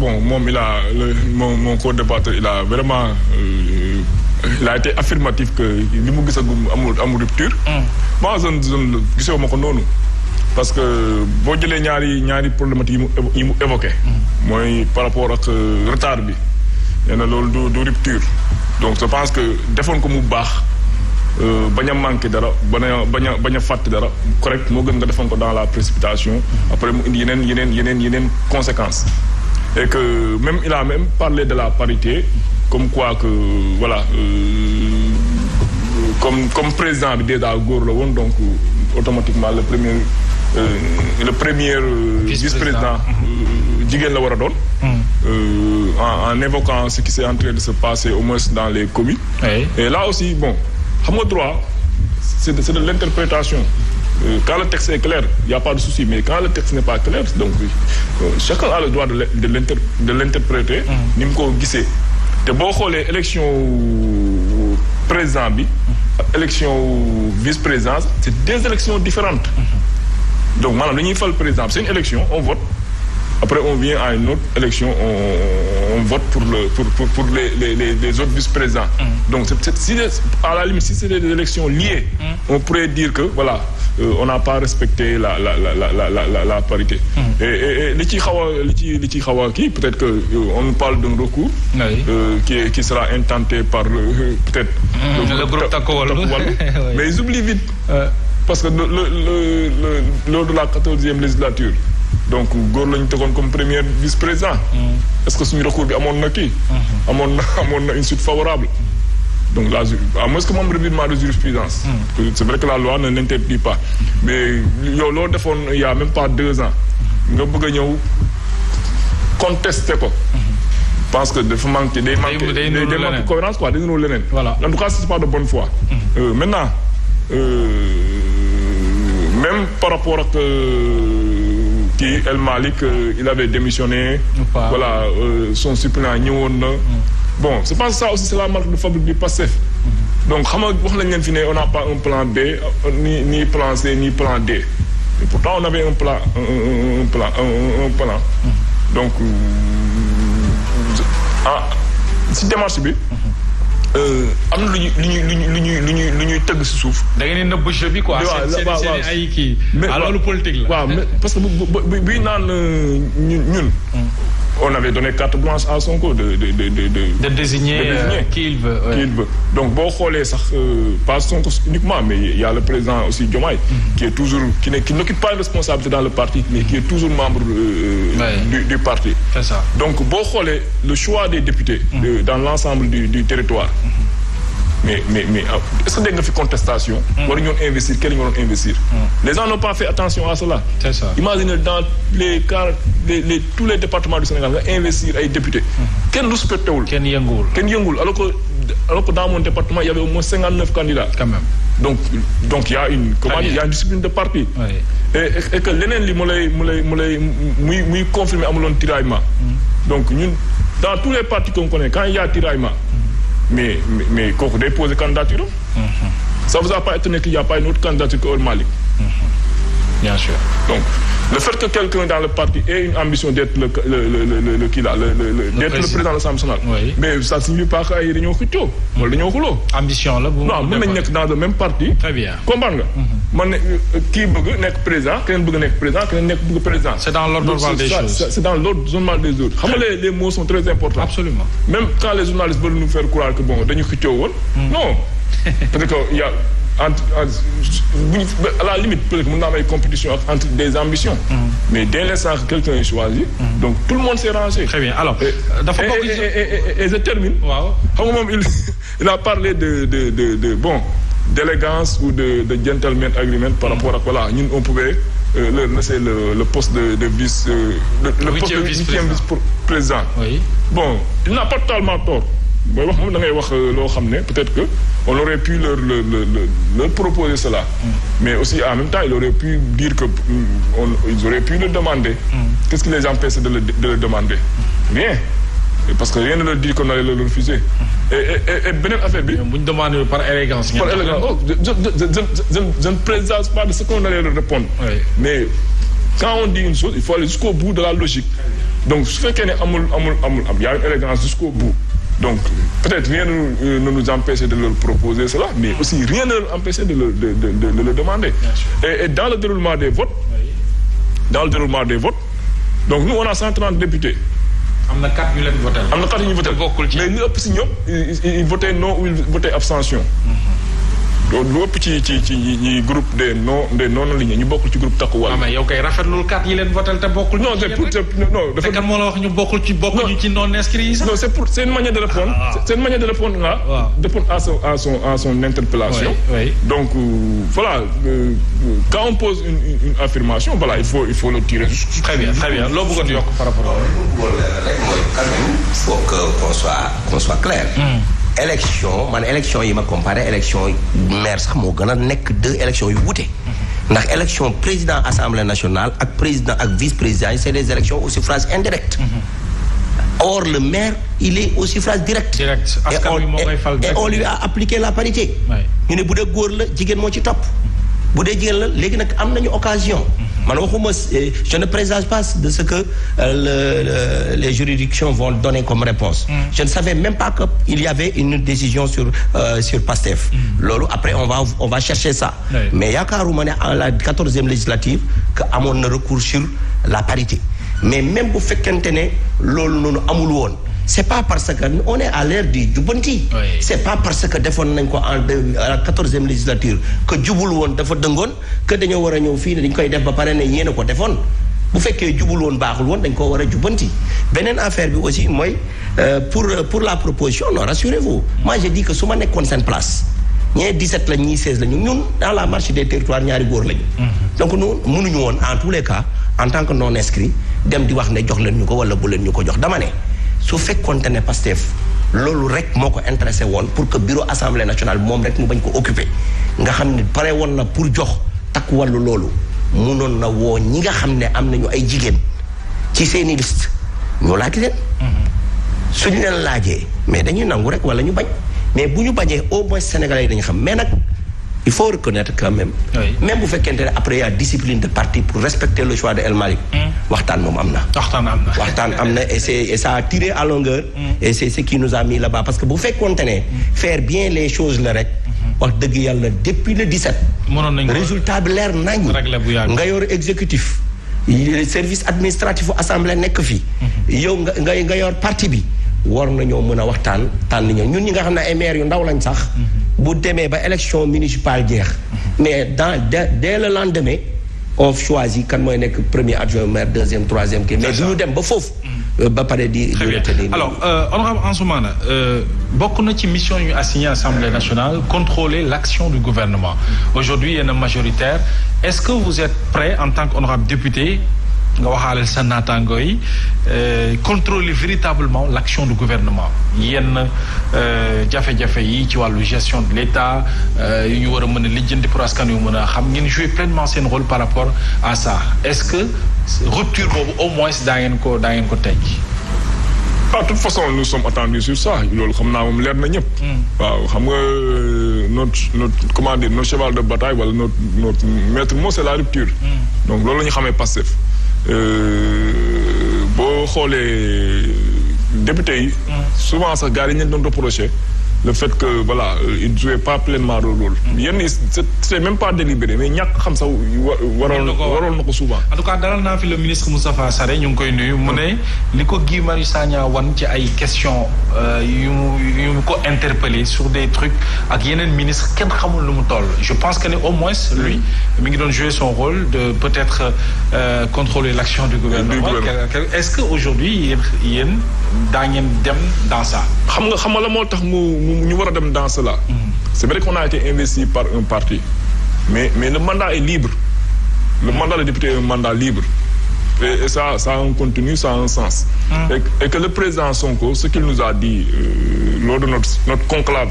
bon moom mon co-débatteur il a vraiment il a été affirmatif que li mu gisagum amul rupture. moi je gisee ma ko noonu. parce que boo jëlee ñaari problématique yi mu évoqué. mooy par rapport ak retard bi. nee na loolu du rupture. donc je pense que defoon ko mu baax bañ a manqué dara bañ a fàtte dara correct moo gën nga defoon ko dans la précipitation. après mu indi yeneen conséquences. et que même il a même parlé de la parité comme quoi que voilà comme président bi déjà góor la woon donc automatiquement le premier vice-président jigéen la war a doon. En évoquant ce qui s'est en train de se passer au moins dans les communes. Oui. Et là aussi bon xam nga droit c'est de l'interprétation. Quand le texte est clair il y a pas de souci mais quand le texte n'est pas clair donc chacun a le droit de l'interpréter. ni mu ko gisee te boo xoolee élection président bi ak élection vice-présidence c'est deux élections différentes. donc maanaam dañuy fal président c'est une élection on vote après on vient à une autre élection on vote pour les autres vice-présidents. donc si à la limite si c'est des élections liées. on pourrait dire que voilà on n'a pas respecté la parité. et li ci xaw a kii peut-être que on nous parle d'un recours. qui sera intenté par peut-être. le groupe Takku Wallu. mais ils oublient vite. parce que lors de la 14e législature. donc góor lañu tegoon comme premier vice-président. est-ce que suñu recours bi amoon na kii. amoon na une suite favorable. donc là à moins que moom revirement de jurisprudence. c'est vrai que la loi ne l'interdit pas. mais yow loo defoon il y a même pas 2 ans. nga bëgg a ñëw contester ko. pense que dafa manqué day manqué cohérence quoi day nuru leneen. voilà en tout cas c'est pas de bonne foi. maintenant même par rapport ak kii El Malick il avait démissionné. voilà son suppléant ñëwoon na. bon je pense que ça aussi c'est la marque de fabrique du PASTEF. donc xam nga wax nañ leen fi ne on n'a pas un plan B ni plan C ni plan D. et pourtant on avait un plan. donc si démarche bi. am na lu ñuy tëgg si suuf. da ngeen di nëbb jeu bi quoi. seen ay kii. loolu politique la. waaw mais parce que buy naan ñun. on avait donné carte blanche à Sonko de désigner qui il veut. qui il veut donc boo xoolee sax pas Sonko uniquement mais il y a le président aussi Diomaye. qui est toujours qui n'occupe pas une responsabilité dans le parti mais qui est toujours membre du parti. C'est ça. donc boo xoolee le choix des députés. dans l'ensemble du territoire. mais est-ce que dégg nga fi contestation. war ñoon investir kenn ñu waroon investir. les gens n'ont pas fait attention à cela. C'est ça. Imaginez dans tous les départements du Sénégal nga investir ay députés. kenn respecté wul. kenn yënguwul. alors que dans mon département il y avait au moins 59 candidats. quand même. donc il y a une discipline de parti. Oui. et que leneen li muy confirmer amuloon tiraillement. donc ñun dans tous les partis qu'on connaît quand il y a tiraillement. mais kooku day poser candidature. Ça vous a pas étonné qu'il n'y a pas une autre candidature que El Malick. Bien sûr. donc le fait que quelqu'un dans le parti ait une ambition d'être le président de l'Assemblée nationale. Oui. mais ça signifie pas que ay dañoo xëccoo. wala dañoo xuloo. ambition la bu. non mën nañ nekk dans le même parti. Très bien. comprendre nga. man ne kii bëgg nekk président keneen bëgg nekk président keneen bëgg président. c'est dans l'ordre normal des choses. c'est dans l'ordre normal des autres. xam nga les mots sont très importants. Absolument. même quand les journalistes veulent nous faire croire que bon dañu xëccoo woon. non peut-être que il y a à la limite peut-être mën naa am ay compétition entre des ambitions. mais dès l'instant que quelqu'un est choisi. donc tout le monde s'est rangé. Très bien alors. dafa bokk et je termine. waaw xam nga moom il a parlé de bon d'élégance ou de gentleman agreement par rapport à voilà ñun on pouvait leur laisser le poste de vice. le poste de huitième vice-président. Oui. bon il n'a pas totalement tort. booy wax moom da ngay wax loo xam ne peut-être que on aurait pu leur proposer cela. mais aussi en même temps il aurait pu dire que ils auraient pu le demander. Qu'est-ce qui les empêche de le demander? Rien. Parce que rien ne leur dit qu'on allait le refuser. et beneen affaire bi. bu ñu demandé par élégance. par élégance je ne présage pas de ce qu'on allait leur répondre. Oui. mais quand on dit une chose il faut aller jusqu'au bout de la logique. donc su fekkee ne amul y a une élégance jusqu'au bout. Donc peut-être rien ne nous empêche de leur proposer cela, mais aussi rien ne nous empêche de le demander. Et dans le déroulement des votes, donc nous on a 130 députés. am na 4 yu leen voté. am na 4 yu ñu voté mais ñu ëpp si ñoom ils voté non ou ils voté abstention. loolu lu ëpp ci ñi groupe des non alignés ñu bokkul ci groupe Takku Wallu. mais yow kay rafetlul 4 yi leen voté te bokkul. non dafa kan moo la wax ñu bokkuñu ci non inscrits yi sax. non c'est une manière de répondre. C'est une manière de répondre à son interpellation. Oui. Donc voilà quand on pose une affirmation voilà il faut le tirer. Très bien loo bëggoon yokk par rapport à. Quand même faut qu'on soit clair. élection yi ma comparé élection maire sax moo gën a nekk 2 élections yu wute. ndax élection président assemblée nationale ak président ak vice-président yi c'est des élections au suffrage indirect. Or le maire il est au suffrage direct. Et on lui a appliqué la parité. ñu ne bu dee góor la jigéen moo ci topp. bu dee jigéen la léegi nag am nañu occasion. man waxuma je ne présage pas de ce que les juridictions vont donner comme réponse. Je ne savais même pas que il y avait une décision sur PASTEF. loolu après on va chercher ça. Mais yaakaaruma ne en la 14e législative que amoon na recours sur la parité. Mais même bu fekkente ne loolu noonu amul woon. C'est pas parce que on est à l'ère du jubbanti. C'est pas parce que defoon nañ ko à la 14e législature que jubul woon dafa dëngoon que dañoo war a ñëw fii ne dañ koy def ba pare ne yéen a ko defoon bu fekkee jubul woon baaxul woon dañ koo war a jubbanti. Beneen affaire bi aussi mooy pour la proposition non rassurez-vous. Moi j'ai dit que su ma nekkoon seen place ñee 17 lañ ñii 16 lañu ñun dans la marche des territoires ñaari góor lañu. Donc ñun mënuñu woon en tous les cas en tant que non inscrit dem di wax ne jox leen ñu ko wala bu leen ñu ko jox dama ne. su fekkoonte ne Pastef loolu rek moo ko intéressé woon pour que bureau assemblée nationale moom rek mu bañ ko occuper nga xam ne pare woon na pour jox Takku Wallu loolu munoon na woo ñi nga xam ne am nañu ay jigéen ci seeni liste ñoo laaj leen. suñu leen laajee mais dañuy nangu rek wala ñu bañ mais bu ñu bañee au moins sénégalais yi dañu xam mais nag il faut reconnaître quand même. Même bu fekkente ne après il y a discipline de parti pour respecter le choix de El Malick. waxtaan moom am na. waxtaan am na et ça a tiré à longueur. Et c'est ce qui nous a mis là-bas parce que bu fekkoonte ne faire bien les choses la rek. wax dëgg yàlla depuis le 17. résultat bi leer nañ. nga yor exécutif. service administratif assemblée nekk fi. yow nga yor parti bi. war nañoo mën a waxtaan tànn ñoom ñun ñi nga xam ne ay maire yu ndaw lañ sax. bu demee ba élection municipale jeex. mais dès le lendemain on choisit kan mooy nekk premier adjoint maire deuxième troisième kii mais du ñu dem ba foofu. ba pare di retenir. Alors honorable Ansoumana bokk na ci mission yu assigné Assemblée nationale contrôler l'action du gouvernement aujourd'hui yéen a majoritaire est-ce que vous êtes prêt en tant qu'honorable député nga waxaale sa naataango yi contrôler véritablement l'action du gouvernement yenn jafe-jafe yi ci wàllu gestion de l'État yu ñu war a mën a lijjanti pour askan yu mën a xam ngeen jouer pleinement seen rôle par rapport à ça est-ce que rupture boobu au moins daa ngeen ko teg. De toute façon nous sommes attendus sur ça loolu xam naa moom leer na ñëpp. waaw xam nga notre comment dire notre cheval de bataille wala notre maître mot c'est la rupture. Donc loolu la ñu xamee Pastef. boo xoolee député yi. souvent sax gars yi ñu doon reprocher le fait que voilà il ne jouait pas pleinement le rôle. yenn c'est même pas délibéré mais ñàkk xam sax waroon na ko souvent. en tout cas dalal naa fi le ministre Moustapha Sarré ñu ngi koy nuyu mu ne li ko Guy Marius Sagna wan ci ay questions yu mu ko interpellé sur des trucs ak yeneen ministre kenn xamul lu mu toll. Je pense que ne au moins lui mi ngi doon jouer son rôle de peut-être contrôler l'action du gouvernement. Est-ce que aujourd'hui yéen daa ngeen dem dans ça. xam nga la moo tax ñu war a dem dans cela. C'est vrai qu'on a été investi par un parti mais le mandat est libre. Le mandat de député est un mandat libre et ça a un contenu, ça a un sens. Et que le président Sonko ce qu'il nous a dit lors de notre conclave